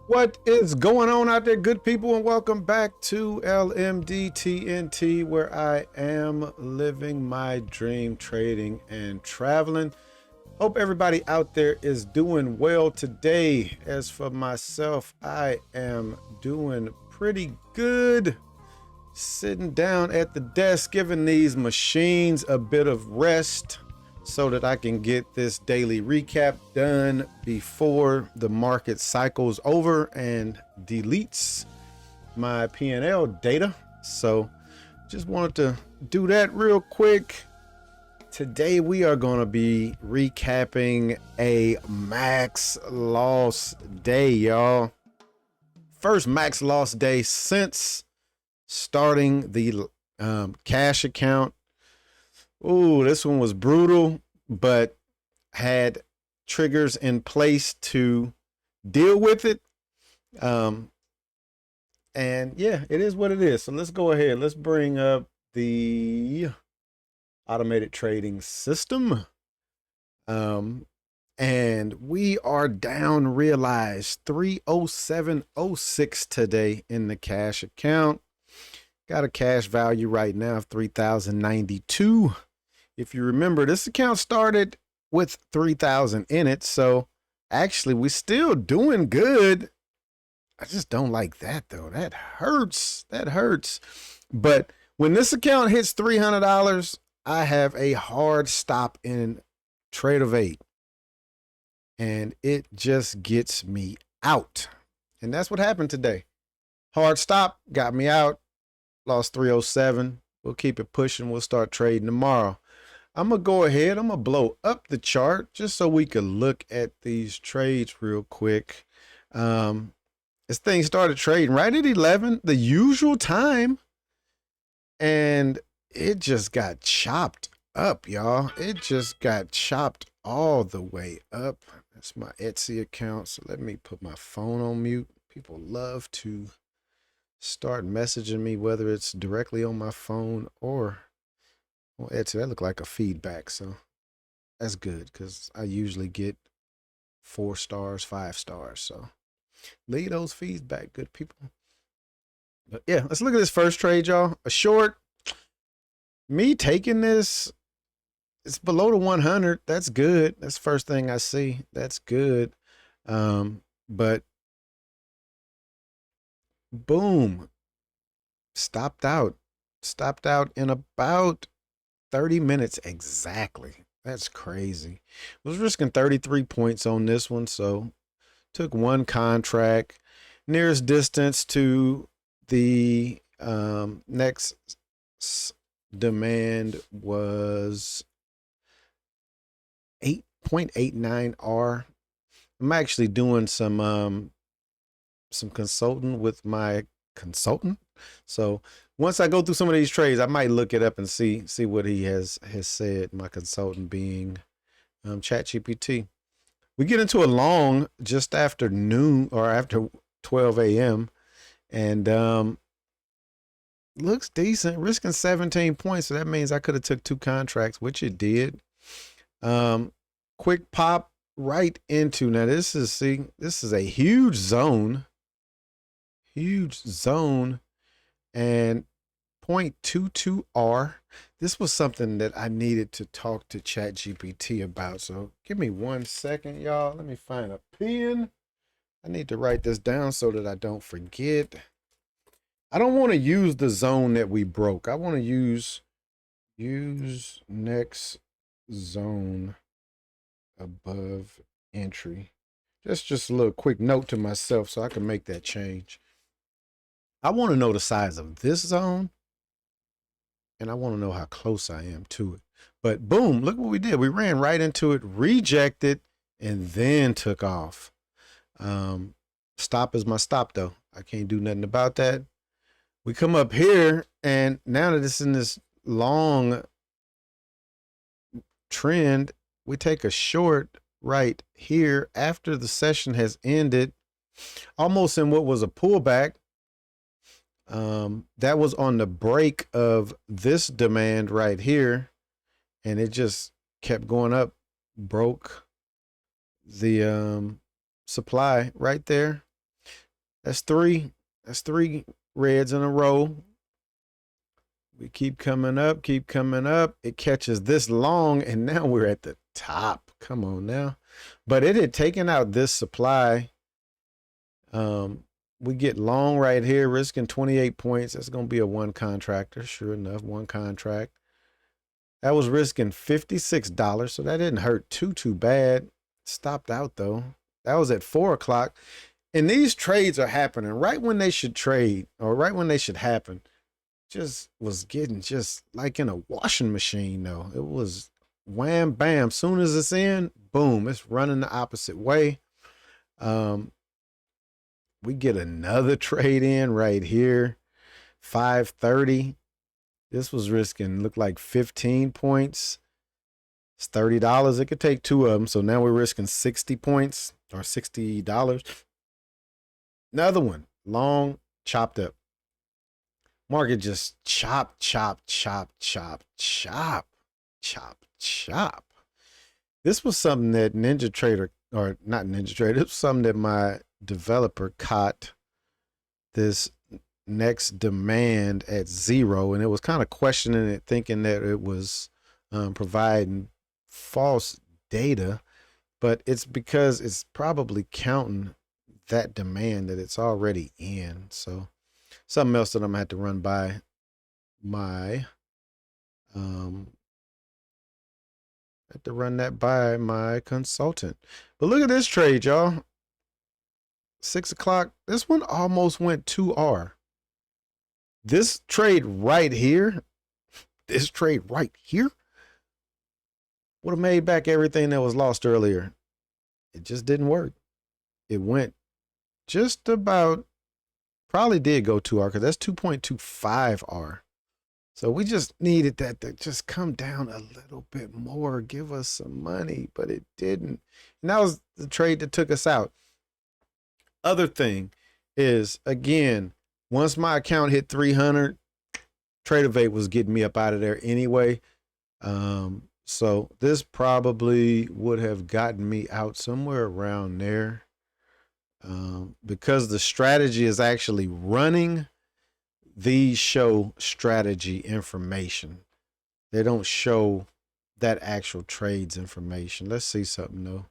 What is going on out there, good people, and welcome back to LMDTNT, where I am living my dream, trading and traveling. Hope everybody out there is doing well today. As for myself, I am doing pretty good. Sitting down at the desk, giving these machines a bit of rest so that I can get this daily recap done before the market cycles over and deletes my P&L data. So just wanted to do that real quick. Today we are going to be recapping a max loss day, y'all. First max loss day since starting the cash account. Ooh, this one was brutal, but had triggers in place to deal with it. And yeah, it is what it is. So let's go ahead. Let's bring up the automated trading system. And we are down realized 307.06 today in the cash account. Got a cash value right now of 3,092. If you remember, this account started with 3,000 in it. So actually we're still doing good. I just don't like that though. That hurts. That hurts. But when this account hits $300, I have a hard stop in trade of 8. And it just gets me out. And that's what happened today. Hard stop got me out. Lost 307. We'll keep it pushing. We'll start trading tomorrow. I'm going to go ahead. I'm going to blow up the chart just so we can look at these trades real quick. This thing started trading right at 11, the usual time. And it just got chopped up, y'all. It just got chopped all the way up. That's my Etsy account. So let me put my phone on mute. People love to start messaging me, whether it's directly on my phone or on Etsy. That look like a feedback, so that's good because I usually get 4 stars, 5 stars. So leave those feedback, good people. But yeah, let's look at this first trade, y'all. A short. Me taking this, it's below the 100. That's good. That's the first thing I see. That's good. But boom, stopped out in about 30 minutes exactly. That's crazy. Was risking 33 points on this one, so took one contract. Nearest distance to the next demand was 8.89 R. I'm actually doing some consulting with my consultant. So once I go through some of these trades, I might look it up and see what he has said. My consultant being ChatGPT. We get into a long just after noon or after 12 a.m. and looks decent, risking 17 points. So that means I could have took 2 contracts, which it did. Quick pop right into, now this is a huge zone and 0.22 R. This was something that I needed to talk to ChatGPT about. So give me 1 second, y'all. Let me find a pen. I need to write this down so that I don't forget. I don't want to use the zone that we broke. I want to use next zone above entry. Just a little quick note to myself so I can make that change. I want to know the size of this zone, and I want to know how close I am to it. But boom, look what we did. We ran right into it, rejected, and then took off. Stop is my stop, though. I can't do nothing about that. We come up here, and now that it's in this long trend, we take a short right here after the session has ended, almost in what was a pullback. That was on the break of this demand right here, and it just kept going up, broke the supply right there. That's three. That's three reds in a row. We keep coming up, keep coming up. It catches this long, and now we're at the top. Come on now. But it had taken out this supply. We get long right here, risking 28 points. That's going to be a one contractor. Sure enough, one contract. That was risking $56, so that didn't hurt too bad. Stopped out, though. That was at 4 o'clock. And these trades are happening right when they should trade, or right when they should happen. Just was getting just like in a washing machine, though. It was wham, bam. Soon as it's in, boom, it's running the opposite way. We get another trade in right here, 530. This was risking, looked like 15 points. It's $30. It could take two of them. So now we're risking 60 points or $60. Another one, long, chopped up. Market just chop. This was something that Ninja Trader, or not Ninja Trader, it was something that my developer caught this next demand at 0, and it was kind of questioning it, thinking that it was providing false data, but it's because it's probably counting that demand that it's already in. So something else that I'm gonna have to run by my have to run that by my consultant. But look at this trade, y'all. 6 o'clock. This one almost went 2R. This trade right here, would have made back everything that was lost earlier. It just didn't work. It went just about, probably did go 2R, because that's 2.25R. So we just needed that to just come down a little bit more, give us some money, but it didn't. And that was the trade that took us out. Other thing is, again, once my account hit 300, Tradeovate was getting me up out of there anyway. So this probably would have gotten me out somewhere around there. Because the strategy is actually running, these show strategy information. They don't show that actual trades information. Let's see something though.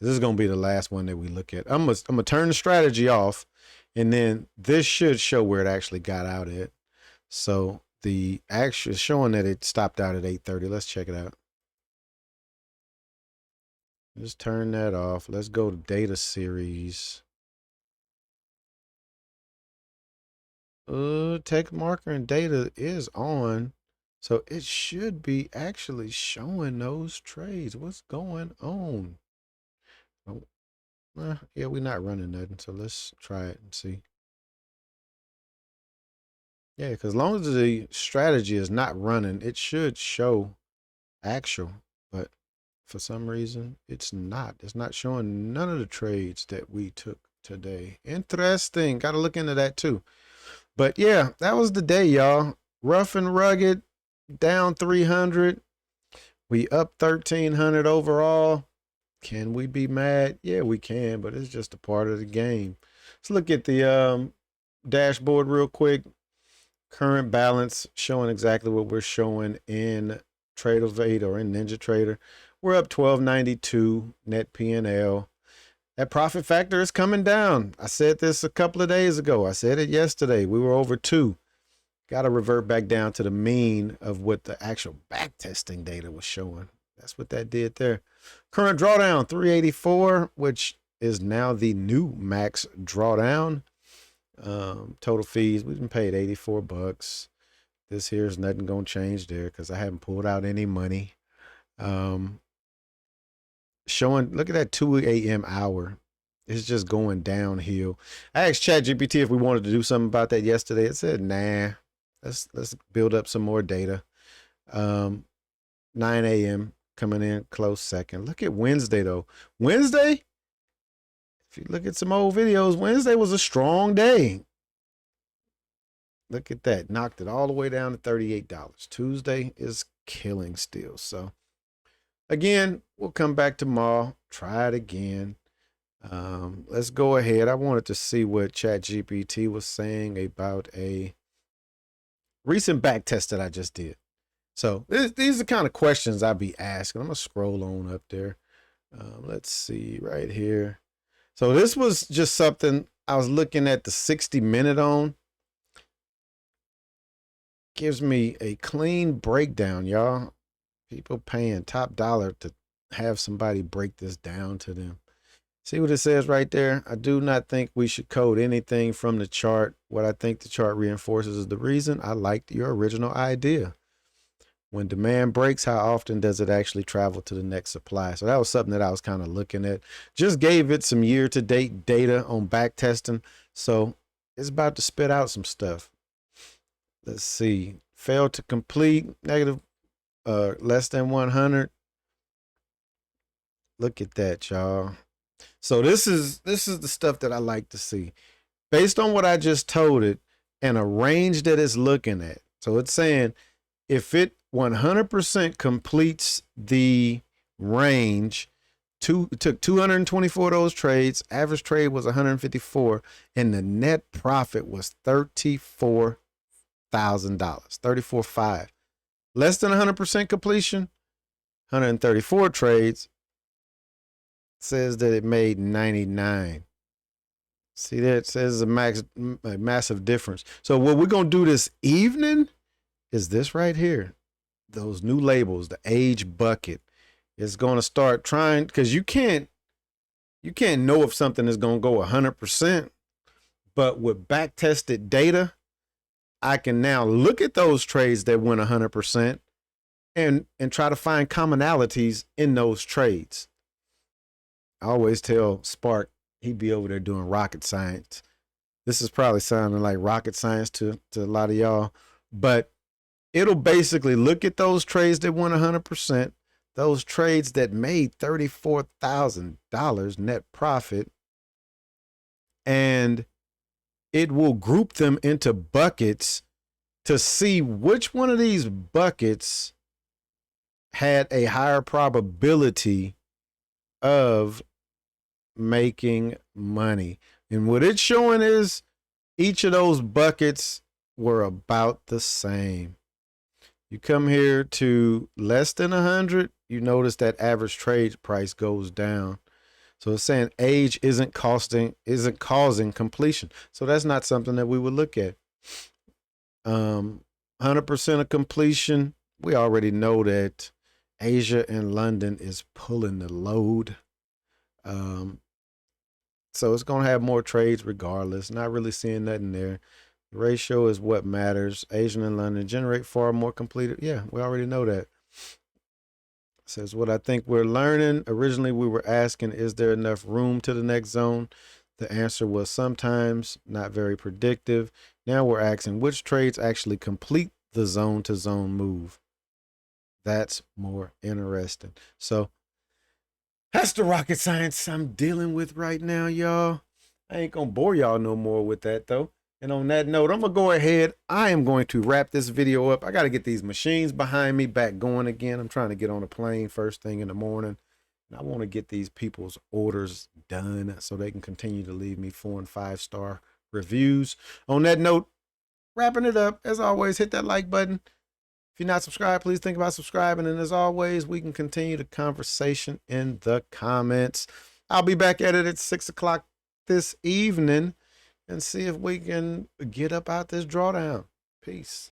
This is going to be the last one that we look at. I'm gonna turn the strategy off, and then this should show where it actually got out at. So the actual showing that it stopped out at 8:30. Let's check it out. Let's turn that off. Let's go to data series. Text marker and data is on. So it should be actually showing those trades. What's going on? Oh, yeah, we're not running nothing. So let's try it and see. Yeah, because as long as the strategy is not running, it should show actual. But for some reason, it's not. It's not showing none of the trades that we took today. Interesting. Got to look into that too. But yeah, that was the day, y'all. Rough and rugged, down 300. We up 1,300 overall. Can we be mad? Yeah, we can, but it's just a part of the game. Let's look at the dashboard real quick. Current balance showing exactly what we're showing in Tradeovate or in Ninja Trader. We're up 1292 net P&L. That profit factor is coming down. I said this a couple of days ago. I said it yesterday. We were over 2. Got to revert back down to the mean of what the actual back testing data was showing. That's what that did there. Current drawdown 384, which is now the new max drawdown. Total fees, we've been paid $84. This here's nothing gonna change there because I haven't pulled out any money. Showing, look at that 2 a.m. hour. It's just going downhill. I asked ChatGPT if we wanted to do something about that yesterday. It said, nah, let's build up some more data. 9 a.m. coming in close second. Look at Wednesday though. Wednesday, if you look at some old videos, Wednesday was a strong day. Look at that. Knocked it all the way down to $38. Tuesday is killing still. So again, we'll come back tomorrow. Try it again. Let's go ahead. I wanted to see what ChatGPT was saying about a recent back test that I just did. So these are the kind of questions I'd be asking. I'm gonna scroll on up there. Let's see right here. So this was just something I was looking at the 60-minute on. Gives me a clean breakdown, y'all. People paying top dollar to have somebody break this down to them. See what it says right there? I do not think we should code anything from the chart. What I think the chart reinforces is the reason I liked your original idea. When demand breaks, how often does it actually travel to the next supply? So that was something that I was kind of looking at. Just gave it some year-to-date data on back testing. So it's about to spit out some stuff. Let's see. Failed to complete, negative less than 100. Look at that, y'all. So this is the stuff that I like to see. Based on what I just told it and a range that it's looking at. So it's saying if it 100% completes the range, it took 224 of those trades, average trade was 154, and the net profit was $34,000, 34.5. Less than 100% completion, 134 trades, says that it made 99. See that? It says a massive difference. So what we're going to do this evening is this right here. Those new labels, the age bucket. It's going to start trying, because you can't know if something is going to go 100%, but with back tested data, I can now look at those trades that went 100% and try to find commonalities in those trades. I always tell Spark, he'd be over there doing rocket science. This is probably sounding like rocket science to a lot of y'all, but it'll basically look at those trades that went 100%, those trades that made $34,000 net profit, and it will group them into buckets to see which one of these buckets had a higher probability of making money. And what it's showing is each of those buckets were about the same. You come here to less than 100, you notice that average trade price goes down. So it's saying age isn't causing completion. So that's not something that we would look at. 100% of completion, we already know that Asia and London is pulling the load. So it's going to have more trades regardless. Not really seeing nothing there. The ratio is what matters. Asian and London generate far more completed. Yeah, we already know that. It says what I think we're learning. Originally, we were asking, is there enough room to the next zone? The answer was sometimes, not very predictive. Now we're asking which trades actually complete the zone to zone move. That's more interesting. So that's the rocket science I'm dealing with right now, y'all. I ain't gonna bore y'all no more with that though. And on that note, I'm gonna go ahead. I am going to wrap this video up. I gotta get these machines behind me back going again. I'm trying to get on a plane first thing in the morning. And I want to get these people's orders done so they can continue to leave me 4- and 5-star reviews. On that note, wrapping it up. As always, hit that like button. If you're not subscribed, please think about subscribing. And as always, we can continue the conversation in the comments. I'll be back at it at 6 o'clock this evening and see if we can get up out this drawdown. Peace.